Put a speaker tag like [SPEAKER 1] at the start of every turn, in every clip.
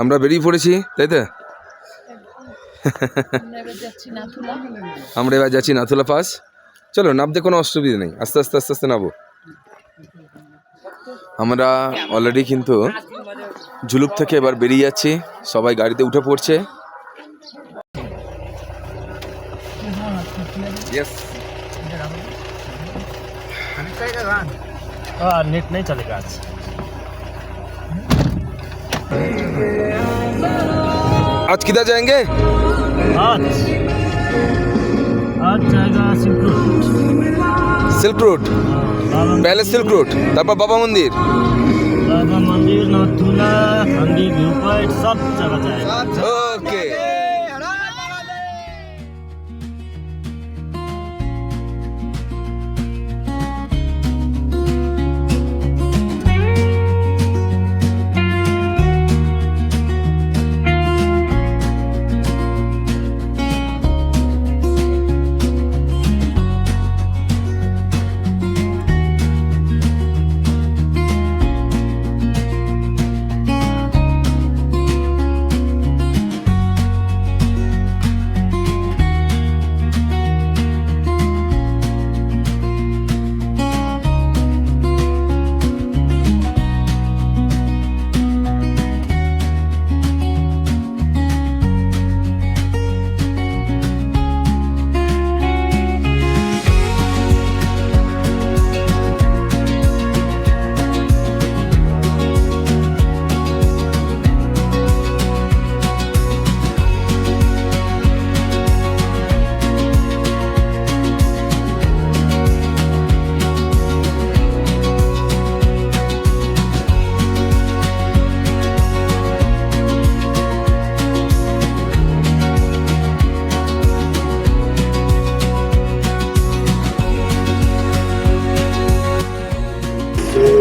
[SPEAKER 1] আমরা বেরিয়ে পড়েছি, তাই তো? আমরা এবার যাচ্ছি নাথুলা পাস। চলো, নামতে কোনো অসুবিধা নেই, আস্তে আস্তে আস্তে আস্তে নামবো। আমরা অলরেডি কিন্তু ঝুলুক থেকে এবার বেরিয়ে যাচ্ছি, সবাই গাড়িতে উঠে পড়ছে।
[SPEAKER 2] नेट नहीं चलेगा आज।
[SPEAKER 1] आज किधर जाएंगे?
[SPEAKER 2] आज जाएगा सिल्क रूट।
[SPEAKER 1] सिल्क रूट, पहले सिल्क रूट, तारपर बाबा मंदिर,
[SPEAKER 2] नाथुला, हंडी व्यू पॉइंट सब जगह जाएगा।
[SPEAKER 1] ओके।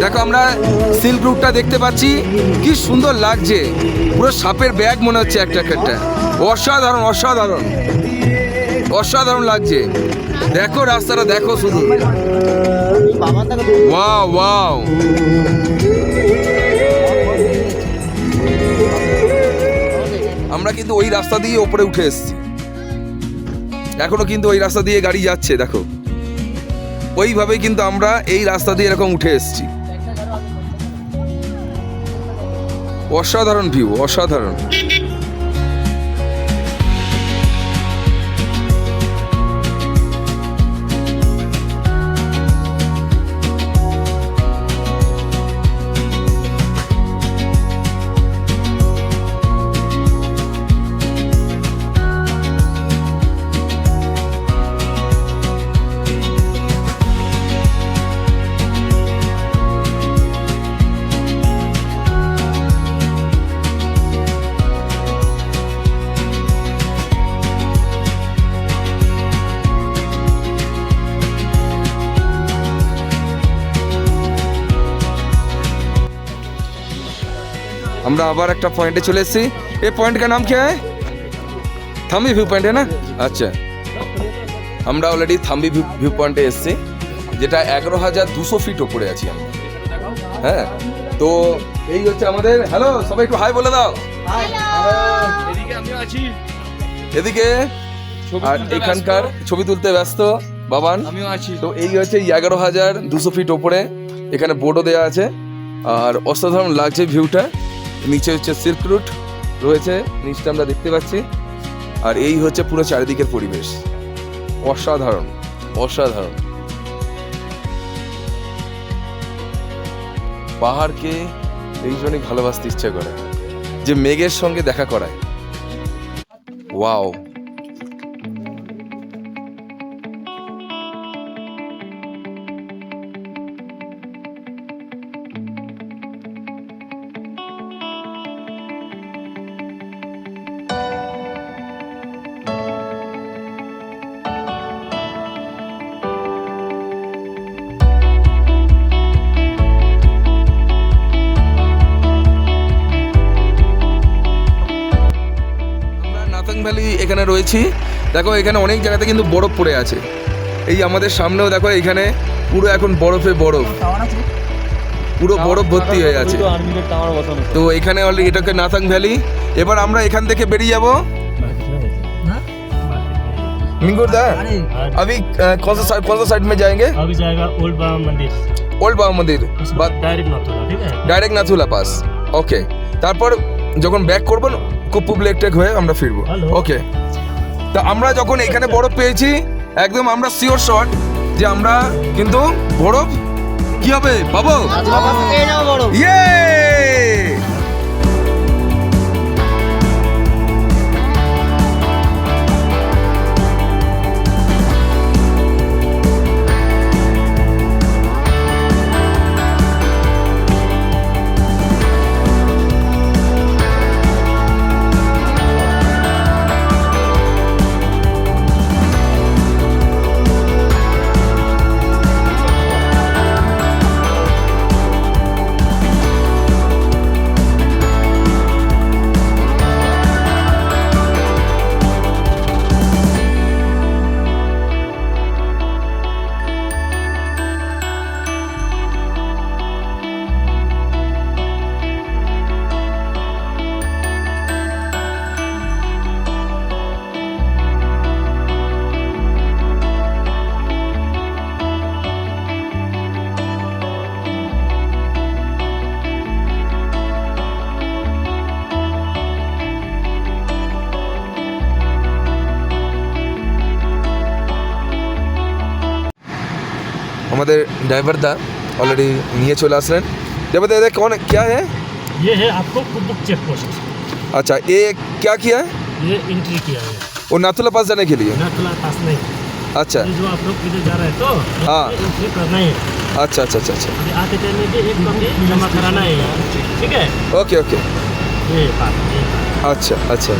[SPEAKER 1] দেখো, আমরা সিল্ক রুটটা দেখতে পাচ্ছি, কি সুন্দর লাগছে, পুরো সাপের ব্যাগ মনে হচ্ছে একটা একটা। অসাধারণ অসাধারণ অসাধারণ লাগছে। দেখো রাস্তাটা, দেখো শুধু, ওয়াও ওয়াও। আমরা কিন্তু ওই রাস্তা দিয়ে ওপরে উঠে এসেছি, এখনো কিন্তু ওই রাস্তা দিয়ে গাড়ি যাচ্ছে। দেখো, ওইভাবেই কিন্তু আমরা এই রাস্তা দিয়ে এরকম উঠে এসেছি। অসাধারণ ভিউ, অসাধারণ। আমরা আবার একটা পয়েন্টে চলে এসেছি। এই পয়েंट का नाम क्या है? থাম্বি ভিউ পয়েন্ট है ना? আচ্ছা, আমরা অলরেডি থাম্বি ভিউ পয়েন্টে এসেছি, যেটা 11,200 ফিট উপরে আছি আমরা। হ্যাঁ, তো এই হচ্ছে আমাদের। হ্যালো, সবাই একটু হাই বলে দাও। এদিকে আমিও আছি, এদিকে। আর এখানকার ছবি তুলতে ব্যস্ত বাবান, আমিও আছি। তো এই হচ্ছে 11,200 ফিট উপরে, এখানে বোর্ডও দেওয়া আছে। আর অসাধারণ লাগছে ভিউটা। নিচে হচ্ছে সিল্ক রুট রয়েছে, নিচটা আমরা দেখতে পাচ্ছি। আর এই হচ্ছে পুরো চারিদিকের পরিবেশ, অসাধারণ অসাধারণ। পাহাড়কে এই জন্যই ভালোবাসতে ইচ্ছে করে, যে মেঘের সঙ্গে দেখা করায়। ওয়াও। ভ্যালি এখানে রয়েছি। দেখো, এখানে অনেক জায়গাতে কিন্তু বরফ পড়ে আছে। এই আমাদের সামনেও দেখো, এখানে পুরো এখন বরফে বরফ। পুরো বরফ ভর্তি হয়ে আছে। তো এখানে অলরেডি এটাকে নাথাং ভ্যালি। এবার আমরা এখান থেকে বেরিয়ে যাব मिंगुरदा। अभी कौन सा साइड में जाएंगे?
[SPEAKER 2] अभी जाएगा ओल्ड बाबा मंदिर,
[SPEAKER 1] ओल्ड बाबा मंदिर बाद
[SPEAKER 2] डायरेक्ट नाथुला, ठीक है?
[SPEAKER 1] Direct Nathula pass. ওকে, তারপর যখন ব্যাক করব কুপ্পু লেক টেক হয়ে আমরা ফিরবো। ওকে, তা আমরা যখন এখানে বরফ পেয়েছি একদম আমরা শিওর শট যে আমরা কিন্তু বরফ কি হবে পাবো। ইয়ে हमारे ड्राइवर दा ऑलरेडी निये चले आसलें। ड्राइवर दादा कौन क्या है?
[SPEAKER 2] ये है आपको कुब्बुक चेक पोस्ट।
[SPEAKER 1] अच्छा, ये क्या किया है?
[SPEAKER 2] ये एंट्री किया है
[SPEAKER 1] वो नाथुला पास जाने के लिए।
[SPEAKER 2] नाथुला पास नहीं,
[SPEAKER 1] अच्छा
[SPEAKER 2] ये जो आप लोग इधर जा रहे हैं तो
[SPEAKER 1] हाँ।
[SPEAKER 2] एंट्री करना है।
[SPEAKER 1] अच्छा अच्छा अच्छा अच्छा
[SPEAKER 2] अभी आते टाइम में भी एक कॉपी जमा कराना है, ठीक है?
[SPEAKER 1] ओके ओके
[SPEAKER 2] ये बात
[SPEAKER 1] अच्छा अच्छा।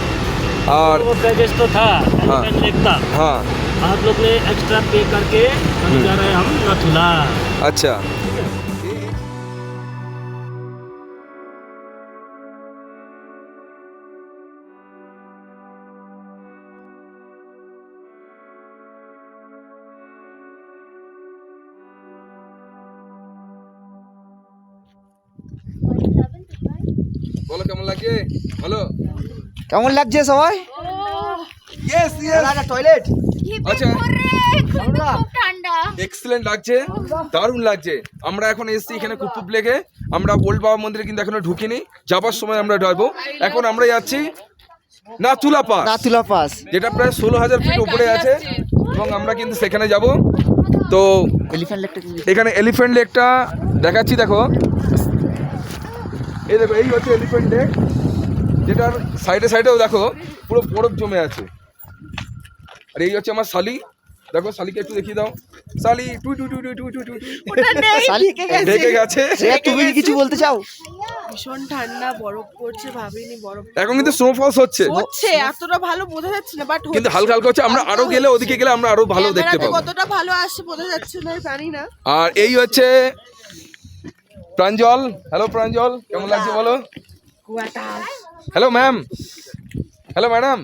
[SPEAKER 1] और
[SPEAKER 2] वो पैकेज तो था
[SPEAKER 1] हाँ।
[SPEAKER 2] लेक का,
[SPEAKER 1] हाँ
[SPEAKER 2] आप लोग ने एक्स्ट्रा पे करके अभी जा रहे हैं हम नाथुला।
[SPEAKER 1] अच्छा, বলো কেমন লাগছে? বলো
[SPEAKER 3] কেমন লাগছে সবাই?
[SPEAKER 1] ইয়েস ইয়েস
[SPEAKER 3] টয়লেট
[SPEAKER 1] আচ্ছা
[SPEAKER 4] খুব ঠান্ডা।
[SPEAKER 1] এক্সেলেন্ট লাগছে, দারুণ লাগছে। আমরা এখন এসেছি এখানে কুপ্পুপ লেকে। আমরা ওল্ড বাবা মন্দিরে কিন্তু এখনো ঢুকিনি, যাবার সময় আমরা ঢুকবো। এখন আমরা যাচ্ছি নাথুলা পাস,
[SPEAKER 3] নাথুলা পাস,
[SPEAKER 1] যেটা প্রায় 16,000 ফিট উপরে আছে এবং আমরা কিন্তু সেখানে যাব। তো
[SPEAKER 3] এলিফ্যান্ট লেকটা
[SPEAKER 1] এখানে এলিফ্যান্ট লেকটা দেখাচ্ছি, দেখো এই দেখো, এই হচ্ছে এলিফ্যান্ট লেক, যেটার সাইডে সাইডেও দেখো পুরো বরফ জমে আছে। আর এই হচ্ছে আমার শালি, দেখো শালিকে একটু দেখিয়ে দাও। শালি টুই টুই টুই টুই টুই টুই টুই ঢেকে গেছে।
[SPEAKER 3] তুমি কি কিছু বলতে চাও?
[SPEAKER 5] ভীষণ ঠান্ডা, বরফ পড়ছে, ভাবিনি বরফ
[SPEAKER 1] এখন কিন্তু স্নোফলস হচ্ছে,
[SPEAKER 5] হচ্ছে। এতটা ভালো বোঝা যাচ্ছে না, বাট
[SPEAKER 1] কিন্তু হালকা হালকা হচ্ছে। আমরা আরো গেলে, ওদিকে গেলে আমরা আরো ভালো দেখতে পাবো।
[SPEAKER 5] কতটা ভালো আসছে বোঝা যাচ্ছে না, জানি না।
[SPEAKER 1] আর এই হচ্ছে প্রাঞ্জল। হ্যালো প্রাঞ্জল, কেমন লাগছে বলো? হ্যালো ম্যাম, হ্যালো ম্যাডাম,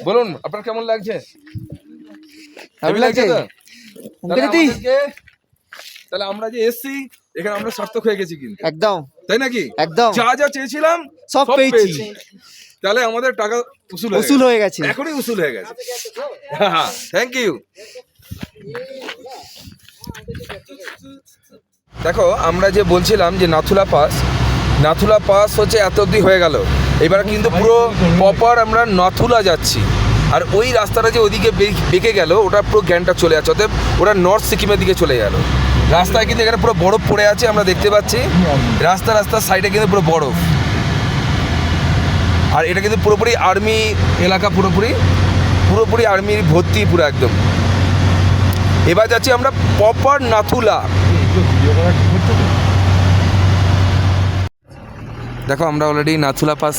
[SPEAKER 1] বলুন আপনার কেমন লাগছে?
[SPEAKER 3] ভালো লাগছে
[SPEAKER 1] তো?
[SPEAKER 3] মুখে দিদি?
[SPEAKER 1] তাহলে আমরা যে এসছি এখানে আমরা সার্থক হয়ে গেছি কিন্তু,
[SPEAKER 3] একদম
[SPEAKER 1] তাই নাকি?
[SPEAKER 3] একদম
[SPEAKER 1] যা যা চেয়েছিলাম
[SPEAKER 3] সব পেয়েছি।
[SPEAKER 1] তাহলে আমাদের টাকা
[SPEAKER 3] উসুল হয়ে গেছে,
[SPEAKER 1] এখনই উসুল হয়ে গেছে। Thank you. দেখো আমরা যে বলছিলাম যে নাথুলা পাস হচ্ছে এত অবধি হয়ে গেল। এবার কিন্তু পুরো প্রপার আমরা নাথুলা যাচ্ছি। আর ওই রাস্তাটা যে ওইদিকে বেঁকে গেল, ওটা পুরো জ্ঞানটা চলে যাচ্ছে, অতএব ওরা নর্থ সিকিমের দিকে চলে গেল। রাস্তায় কিন্তু এখানে পুরো বরফ পড়ে আছে, আমরা দেখতে পাচ্ছি রাস্তার সাইডে কিন্তু পুরো বরফ। আর এটা কিন্তু পুরোপুরি আর্মি এলাকা, পুরোপুরি আর্মির ভর্তি পুরো একদম। এবার যাচ্ছি আমরা প্রপার নাথুলা। দেখো আমরা অলরেডি নাথুলা পাস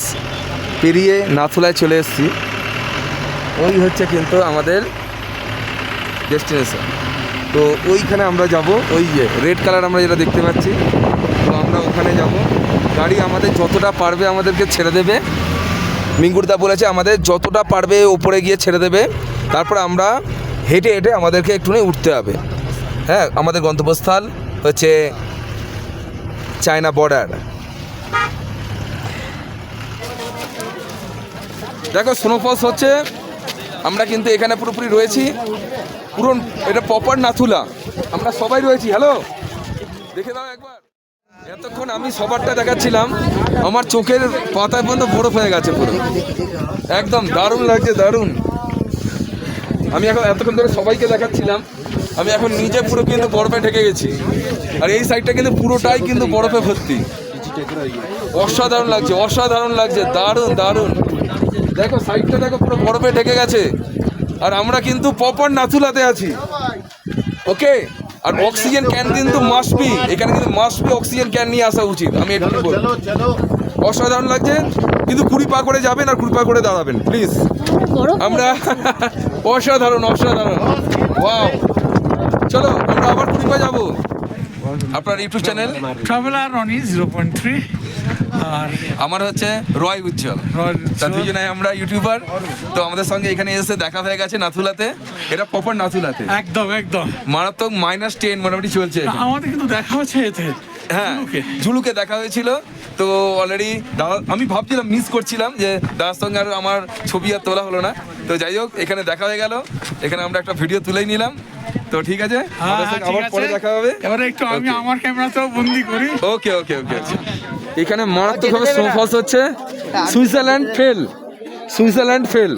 [SPEAKER 1] পেরিয়ে নাথুলায় চলে এসেছি। ওই হচ্ছে কিন্তু আমাদের ডেস্টিনেশন। তো ওইখানে আমরা যাব, ওই যে রেড কালার আমরা যেটা দেখতে পাচ্ছি, তো আমরা ওখানে যাব। গাড়ি আমাদের যতটা পারবে আমাদেরকে ছেড়ে দেবে। মিঙ্গুরদা বলেছে আমাদের যতটা পারবে উপরে গিয়ে ছেড়ে দেবে, তারপর আমরা হেঁটে হেঁটে আমাদেরকে একটুখানি উঠতে হবে। হ্যাঁ, আমাদের গন্তব্যস্থল হচ্ছে চায়না বর্ডার। দেখো স্নোফলস হচ্ছে, আমরা কিন্তু এখানে পুরোপুরি রয়েছি, পুরো এটা প্রপার নাথুলা, আমরা সবাই রয়েছি। হ্যালো, দেখে দাও একবার। এতক্ষণ আমি সবারটা দেখাচ্ছিলাম, আমার চোখের পাতায় পর্যন্ত বরফ হয়ে গেছে পুরো, একদম দারুণ লাগছে, দারুণ। আমি এখন এতক্ষণ ধরে সবাইকে দেখাচ্ছিলাম, আমি এখন নিজে পুরো কিন্তু বরফে ঢেকে গেছি, আর এই সাইডটা কিন্তু পুরোটাই কিন্তু বরফে ভর্তি। অসাধারণ লাগছে, অসাধারণ লাগছে, দারুণ দারুণ। দেখো সাইডটা দেখো পুরো বরফে ঢেকে গেছে, আর আমরা কিন্তু প্রপার নাথুলাতে আছি। ওকে, আর অক্সিজেন ক্যান কিন্তু মাস্ট বি, এখানে কিন্তু মাস্ট বি অক্সিজেন ক্যান নিয়ে আসা উচিত, আমি এটা বলবো। অসাধারণ লাগছে, কিন্তু 20 পা করে যাবেন আর 20 পা করে দাঁড়াবেন প্লিজ। আমরা অসাধারণ অসাধারণ, ওয়াও। চলো আমরা আবার 20 পা যাবো। আপনার ইউটিউব চ্যানেল
[SPEAKER 6] ট্রাভেলার রনি 0.3 আর
[SPEAKER 1] আমার হচ্ছে রয় উজ্জ্বল, তা দুজনে আমরা ইউটিউবার। তো আমাদের সঙ্গে এখানে এসে দেখা হয়ে গেছে নাথুলাতে, এটা প্রপার নাথুলাতে,
[SPEAKER 6] একদম একদম
[SPEAKER 1] মারাত্মক -10 মোটামুটি চলছে এখানে।
[SPEAKER 6] আমাদের কিন্তু দেখা হচ্ছে এতে।
[SPEAKER 1] হ্যাঁ, ঝুলুকে দেখা হয়েছিল। তো অলরেডি দাদা, আমি ভাবছিলাম, মিস করছিলাম যে দাদার সঙ্গে আর আমার ছবি আর তোলা হলো না। তো যাই হোক, এখানে দেখা হয়ে গেল, এখানে আমরা একটা ভিডিও তুলেই নিলাম। তো ঠিক আছে, আমাদের সঙ্গে আবার পরে দেখা হবে।
[SPEAKER 6] এবারে একটু আমি
[SPEAKER 1] Okay.
[SPEAKER 6] আমার ক্যামেরাতেও বন্দি করি।
[SPEAKER 1] ওকে ওকে ওকে। এখানে মারাত্মকভাবে স্নোফলস হচ্ছে, সুইজারল্যান্ড ফেল, সুইজারল্যান্ড ফেল।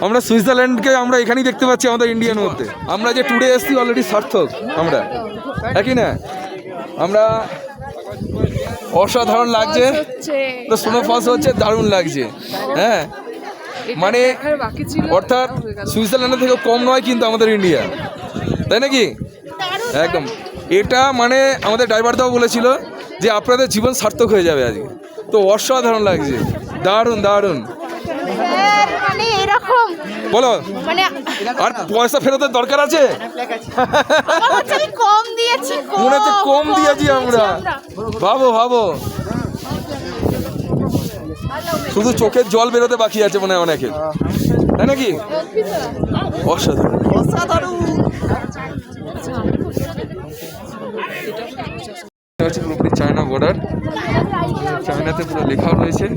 [SPEAKER 1] আমরা সুইজারল্যান্ডকে আমরা এখানেই দেখতে পাচ্ছি আমাদের ইন্ডিয়ার মধ্যে। আমরা যে ট্যুরে এসেছি অলরেডি সার্থক আমরা, একই না? আমরা অসাধারণ লাগছে, তো স্নোফলস হচ্ছে, দারুণ লাগছে। হ্যাঁ, মানে অর্থাৎ সুইজারল্যান্ডের থেকে কম নয় কিন্তু আমাদের ইন্ডিয়া, তাই নাকি? একদম। এটা মানে আমাদের ড্রাইভার দাও বলেছিল যে আপনাদের জীবন সার্থক হয়ে যাবে আজকে। তো অসাধারণ লাগছে, দারুণ দারুণ।
[SPEAKER 4] মানে এরকম
[SPEAKER 1] বলো,
[SPEAKER 4] মানে
[SPEAKER 1] আর পয়সা ফেরতের দরকার আছে?
[SPEAKER 4] আমার হচ্ছে আমি কম দিয়েছি,
[SPEAKER 1] মনে হচ্ছে কম দিয়েছি আমরা। ভাবো ভাবো, শুধু চোখের জল বেরোতে বাকি আছে মনে হয় অনেকের, তাই নাকি? অসাধারণ অসাধারণ। হচ্ছে পুরোপুরি চায়না বর্ডার, চায়নাতে পুরো লেখাও রয়েছে।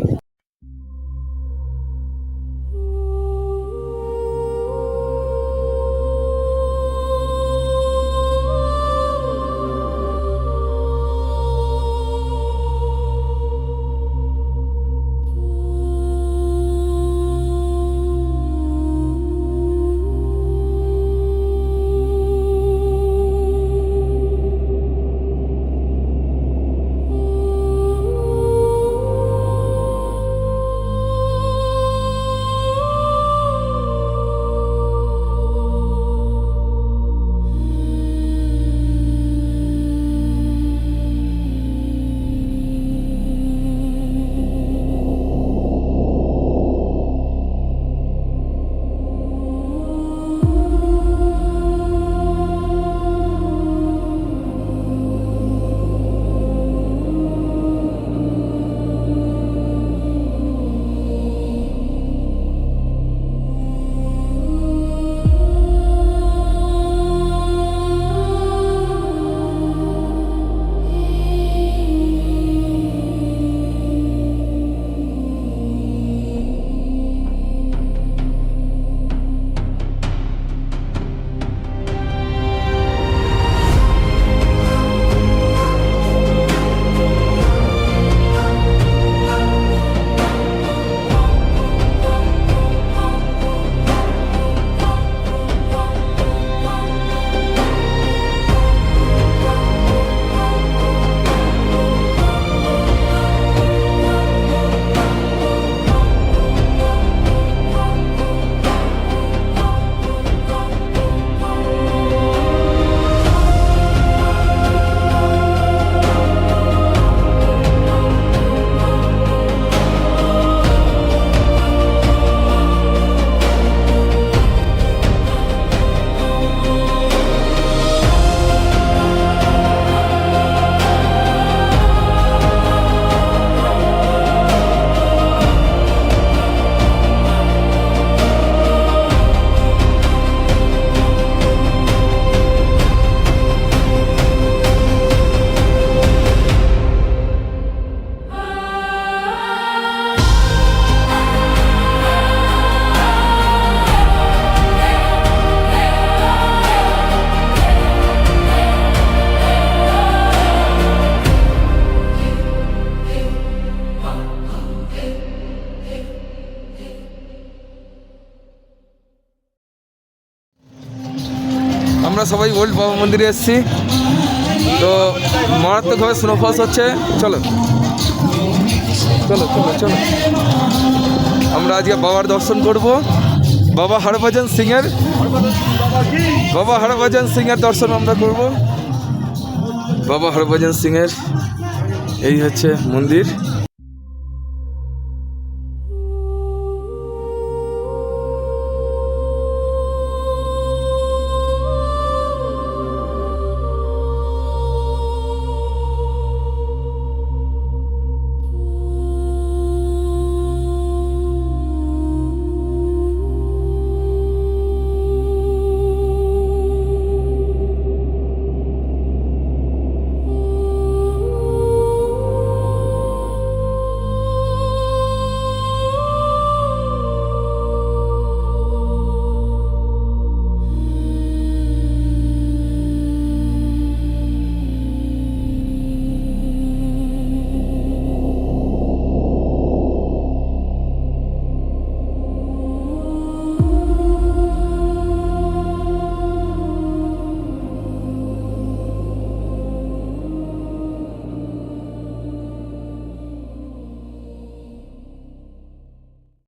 [SPEAKER 1] আমরা সবাই ওল্ড বাবা মন্দিরে এসেছি। তো মারাত্মকভাবে স্নোফলস হচ্ছে। চলো চলো চলো চলো, আমরা আজকে বাবার দর্শন করব। বাবা হরভজন সিংয়ের দর্শন আমরা করব। বাবা হরভজন সিংয়ের এই হচ্ছে মন্দির।